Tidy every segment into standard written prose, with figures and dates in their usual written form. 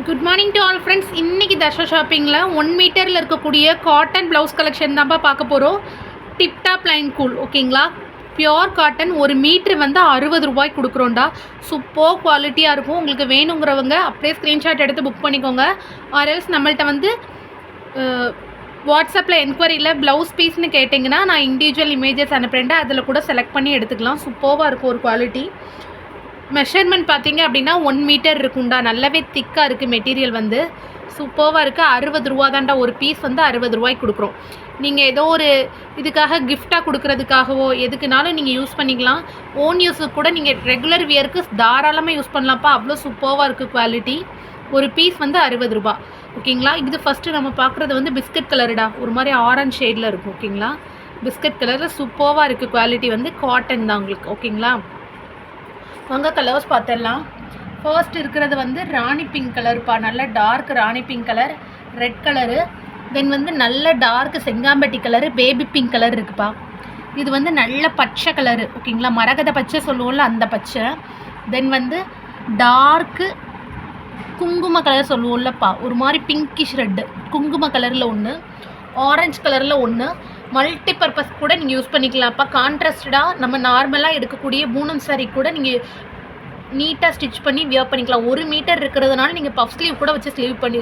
Good morning to all friends. இன்றைக்கி தர்ஷா ஷாப்பிங்கில் 1 மீட்டரில் இருக்கக்கூடிய காட்டன் ப்ளவுஸ் கலெக்ஷன் தான்ப்பா பார்க்க போகிறோம். டிப்டாப் லைன் கூல் ஓகேங்களா. பியோர் காட்டன் 1 மீட்ரு வந்து 60 ரூபாய்க்கு கொடுக்குறோண்டா. சூப்பர் குவாலிட்டியாக இருக்கும். உங்களுக்கு வேணுங்கிறவங்க அப்படியே ஸ்க்ரீன்ஷாட் எடுத்து புக் பண்ணிக்கோங்க. ஆர்எல்ஸ் நம்மள்ட்ட வந்து வாட்ஸ்அப்பில் என்கொயரியில் ப்ளவுஸ் பீஸ்னு கேட்டிங்கன்னா நான் இண்டிவிஜுவல் இமேஜஸ் அனுப்புகிறேன். அதில் கூட செலக்ட் பண்ணி எடுத்துக்கலாம். சூப்பராக இருக்கும் ஒரு குவாலிட்டி. மெஷர்மெண்ட் பார்த்தீங்க அப்படின்னா 1 மீட்டர் இருக்குண்டா. நல்லாவே திக்காக இருக்குது. மெட்டீரியல் வந்து சூப்பராக இருக்குது. 60 ரூபா தான்டா. ஒரு பீஸ் வந்து 60 ரூபாய்க்கு கொடுக்குறோம். நீங்கள் ஏதோ ஒரு இதுக்காக கிஃப்டாக கொடுக்குறதுக்காகவோ எதுக்குனாலும் நீங்கள் யூஸ் பண்ணிக்கலாம். ஓன் யூஸுக்கு கூட நீங்கள் ரெகுலர் வியருக்கு தாராளமாக யூஸ் பண்ணலாம்ப்பா. அவ்வளோ சூப்பராக இருக்குது குவாலிட்டி. ஒரு பீஸ் வந்து 60 ரூபா ஓகேங்களா. இது ஃபஸ்ட்டு நம்ம பார்க்குறது வந்து பிஸ்கட் கலருடா. ஒரு மாதிரி ஆரஞ்ச் ஷேடில் இருக்கும் ஓகேங்களா. பிஸ்கட் கலரில் சூப்பராக இருக்குது. குவாலிட்டி வந்து காட்டன் தான் உங்களுக்கு ஓகேங்களா. வாங்க கலர்ஸ் பார்த்துடலாம். ஃபர்ஸ்ட் இருக்கிறது வந்து ராணி பிங்க் கலருப்பா. நல்ல dark Rani pink colour, red colour, then வந்து நல்ல டார்க் செங்காம்பட்டி கலரு, பேபி பிங்க் கலர் இருக்குப்பா. இது வந்து நல்ல பச்சை கலரு ஓகேங்களா. மரகத பச்சை சொல்லுவோம்ல அந்த பச்சை. தென் வந்து டார்க்கு குங்கும கலர் சொல்லுவோம்லப்பா. ஒரு மாதிரி பிங்கிஷ் ரெட்டு குங்கும கலரில் ஒன்று, ஆரஞ்சு கலரில் ஒன்று. மல்டி பர்பஸ் கூட நீங்கள் யூஸ் பண்ணிக்கலாம்ப்பா. கான்ட்ராஸ்டடாக நம்ம நார்மலாக எடுக்கக்கூடிய பூனம் சாரீ கூட நீங்கள் நீட்டாக ஸ்டிச் பண்ணி வியர் பண்ணிக்கலாம். 1 மீட்டர் இருக்கிறதுனால நீங்கள் பஃப் ஸ்லீவ் கூட வச்சு ஸ்லீவ் பண்ணி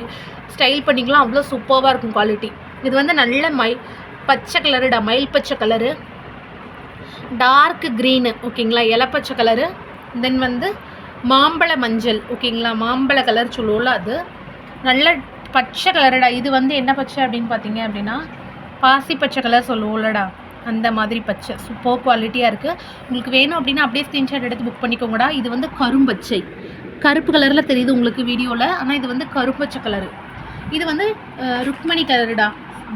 ஸ்டைல் பண்ணிக்கலாம். அவ்வளோ சூப்பராக இருக்கும் குவாலிட்டி. இது வந்து நல்ல பச்சை கலருடா. மயில் பச்சை கலரு, டார்க் க்ரீனு ஓகேங்களா, இலப்பச்சை கலரு, தென் வந்து மாம்பழ மஞ்சள் ஓகேங்களா. மாம்பழ கலர் சொல்லுவோம்ல அது. நல்ல பச்சை கலருடா. இது வந்து என்ன பச்சை அப்படின்னு பார்த்தீங்க அப்படின்னா பாசி பச்சை கலர் சொல்லுவோம்லடா அந்த மாதிரி பச்சை. சூப்பர் குவாலிட்டியாக இருக்குது. உங்களுக்கு வேணும் அப்படின்னா அப்படியே ஸ்க்ரீன்ஷாட் எடுத்து புக் பண்ணிக்கோங்கடா. இது வந்து கரும்பச்சை, கருப்பு கலரில் தெரியுது உங்களுக்கு வீடியோவில், ஆனால் இது வந்து கரும்பச்சை கலரு. இது வந்து ருக்மணி கலருடா.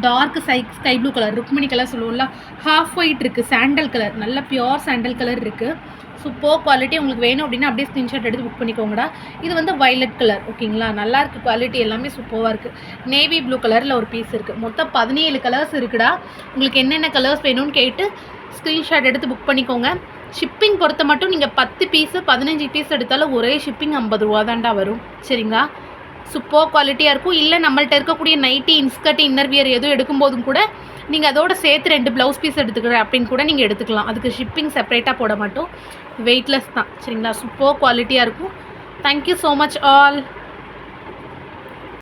Dark sky blue colour, Rukmani colour சொல்லுவோம்ல. ஹாஃப் ஒயிட் இருக்குது, சாண்டல் கலர், நல்ல பியோர் சாண்டல் கலர் இருக்குது. Super quality. உங்களுக்கு வேணும் அப்படின்னா அப்படியே ஸ்க்ரீன்ஷாட் எடுத்து புக் பண்ணிக்கோங்கடா. இது வந்து வைலட் கலர் ஓகேங்களா. நல்லாயிருக்கு குவாலிட்டி. எல்லாமே சூப்பராக இருக்குது. நேவி ப்ளூ கலரில் ஒரு பீஸ் இருக்குது. மொத்தம் 17 கலர்ஸ் இருக்குடா. உங்களுக்கு என்னென்ன கலர்ஸ் வேணும்னு கேட்டு ஸ்க்ரீன்ஷாட் எடுத்து புக் பண்ணிக்கோங்க. ஷிப்பிங் பொறுத்த மட்டும் நீங்கள் 10 பீஸு 15 பீஸ் எடுத்தாலும் ஒரே ஷிப்பிங் 50 ரூபா தான்டா வரும் சரிங்களா. சூப்பர் குவாலிட்டியாக இருக்கும். இல்லை நம்மள்ட்ட இருக்கக்கூடிய நைட்டி, இன்ஸ்கர்ட், இன்னர் வியர் எதுவும் எடுக்கும்போதும் கூட நீங்கள் அதோட சேர்த்து 2 ப்ளவுஸ் பீஸ் எடுத்துக்கிறேன் அப்படின்னு கூட நீங்கள் எடுத்துக்கலாம். அதுக்கு ஷிப்பிங் செப்பரேட்டாக போட மாட்டோம். வெயிட்லெஸ் தான் சரிங்களா. சூப்பர் குவாலிட்டியாக இருக்கும். Thank you so much all.